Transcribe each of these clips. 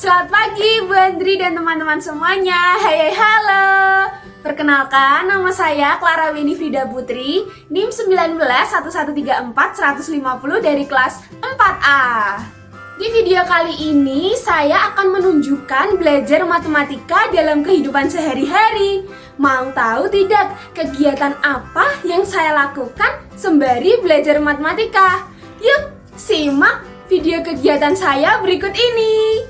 Selamat pagi Bu Andri dan teman-teman semuanya. Hai halo. Perkenalkan, nama saya Clara Winifrida Putri, NIM 191134-150 dari kelas 4A. Di video kali ini saya akan menunjukkan belajar matematika dalam kehidupan sehari-hari. Mau tahu tidak kegiatan apa yang saya lakukan sembari belajar matematika? Yuk, simak video kegiatan saya berikut ini.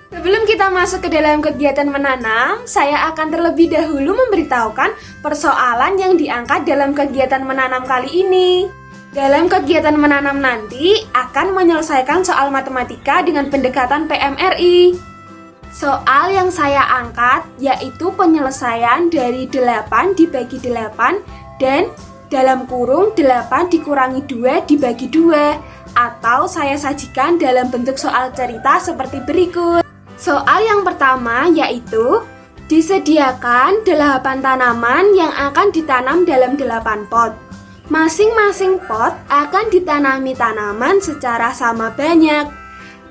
Sebelum kita masuk ke dalam kegiatan menanam, saya akan terlebih dahulu memberitahukan persoalan yang diangkat dalam kegiatan menanam kali ini. Dalam kegiatan menanam nanti akan menyelesaikan soal matematika dengan pendekatan PMRI. Soal yang saya angkat yaitu penyelesaian dari 8 dibagi 8 dan dalam kurung 8 dikurangi 2 dibagi 2, atau saya sajikan dalam bentuk soal cerita seperti berikut. Soal yang pertama yaitu disediakan 8 tanaman yang akan ditanam dalam 8 pot. Masing-masing pot akan ditanami tanaman secara sama banyak.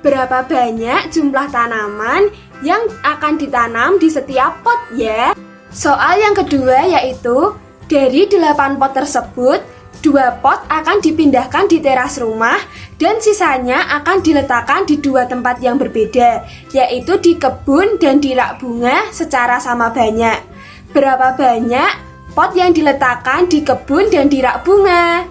Berapa banyak jumlah tanaman yang akan ditanam di setiap pot ya? Soal yang kedua yaitu dari 8 pot tersebut 2 pot akan dipindahkan di teras rumah dan sisanya akan diletakkan di 2 tempat yang berbeda, yaitu di kebun dan di rak bunga secara sama banyak. Berapa banyak pot yang diletakkan di kebun dan di rak bunga?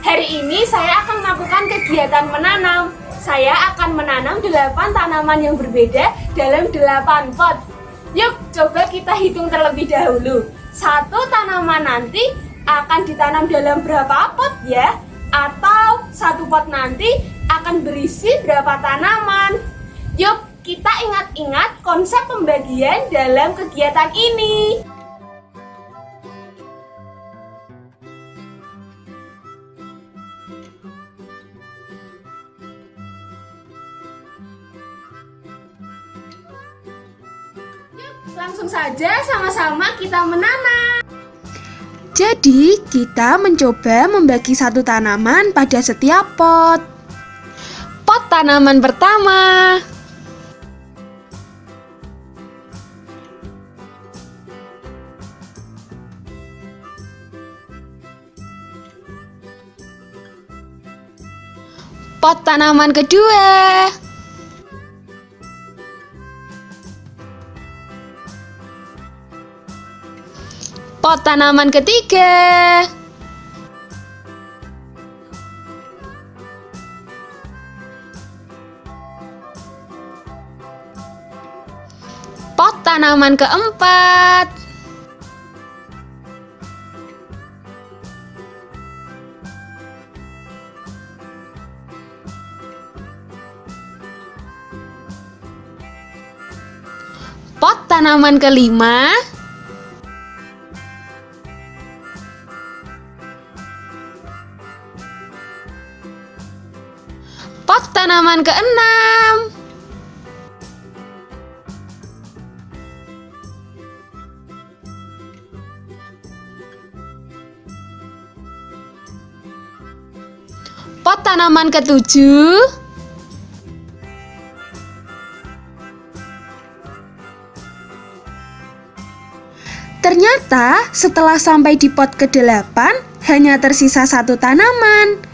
Hari ini saya akan melakukan kegiatan menanam. Saya akan menanam 8 tanaman yang berbeda dalam 8 pot. Yuk, coba kita hitung terlebih dahulu. Satu tanaman nanti akan ditanam dalam berapa pot ya? Atau satu pot nanti akan berisi berapa tanaman? Yuk, kita ingat-ingat konsep pembagian dalam kegiatan ini. Langsung saja sama-sama kita menanam. Jadi, kita mencoba membagi satu tanaman pada setiap pot. Pot tanaman pertama. Pot tanaman kedua. Pot tanaman ketiga. Pot tanaman keempat. Pot tanaman kelima. Pot tanaman keenam. Pot tanaman ketujuh. Ternyata setelah sampai di pot ke-8 hanya tersisa satu tanaman.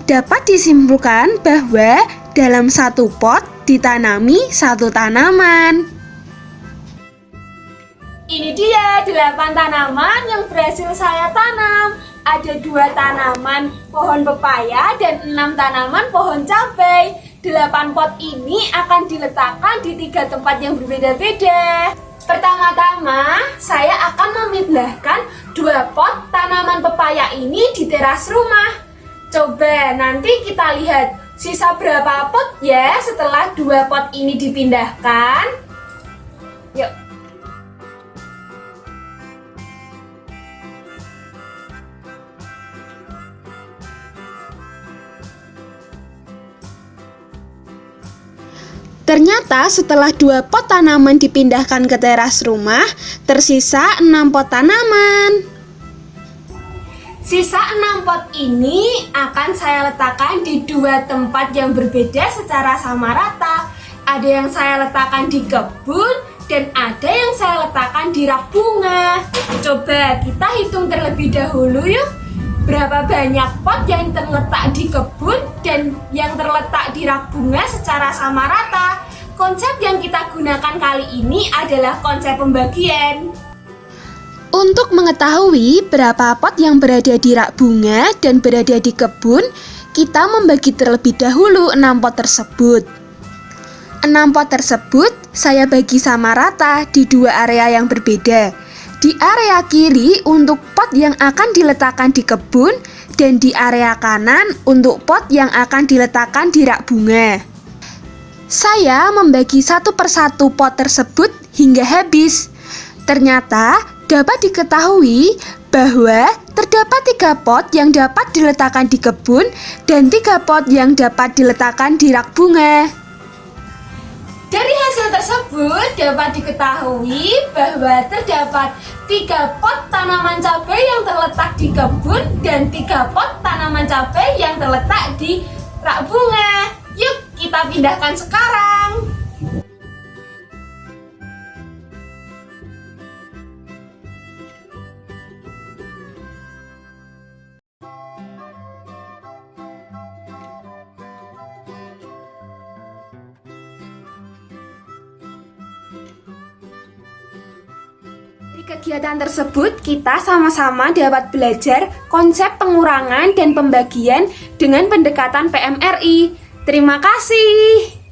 Dapat disimpulkan bahwa dalam satu pot ditanami satu tanaman. Ini dia 8 tanaman yang berhasil saya tanam. Ada 2 tanaman pohon pepaya dan 6 tanaman pohon cabai. 8 pot ini akan diletakkan di 3 tempat yang berbeda-beda. Pertama-tama, saya akan memindahkan 2 pot tanaman pepaya ini di teras rumah. Coba nanti kita lihat sisa berapa pot ya setelah 2 pot ini dipindahkan. Yuk. Ternyata setelah 2 pot tanaman dipindahkan ke teras rumah, tersisa 6 pot tanaman. Sisa 6 pot ini akan saya letakkan di 2 tempat yang berbeda secara sama rata. Ada yang saya letakkan di kebun dan ada yang saya letakkan di rak bunga. Coba kita hitung terlebih dahulu yuk. Berapa banyak pot yang terletak di kebun dan yang terletak di rak bunga secara sama rata. Konsep yang kita gunakan kali ini adalah konsep pembagian. Untuk mengetahui berapa pot yang berada di rak bunga dan berada di kebun, kita membagi terlebih dahulu 6 pot tersebut. 6 pot tersebut saya bagi sama rata di 2 area yang berbeda. Di area kiri untuk pot yang akan diletakkan di kebun dan di area kanan untuk pot yang akan diletakkan di rak bunga. Saya membagi satu persatu pot tersebut hingga habis. Ternyata dapat diketahui bahwa terdapat 3 pot yang dapat diletakkan di kebun dan 3 pot yang dapat diletakkan di rak bunga. Dari hasil tersebut dapat diketahui bahwa terdapat 3 pot tanaman cabai yang terletak di kebun dan 3 pot tanaman cabai yang terletak di rak bunga. Yuk kita pindahkan sekarang. Di kegiatan tersebut, kita sama-sama dapat belajar konsep pengurangan dan pembagian dengan pendekatan PMRI. Terima kasih.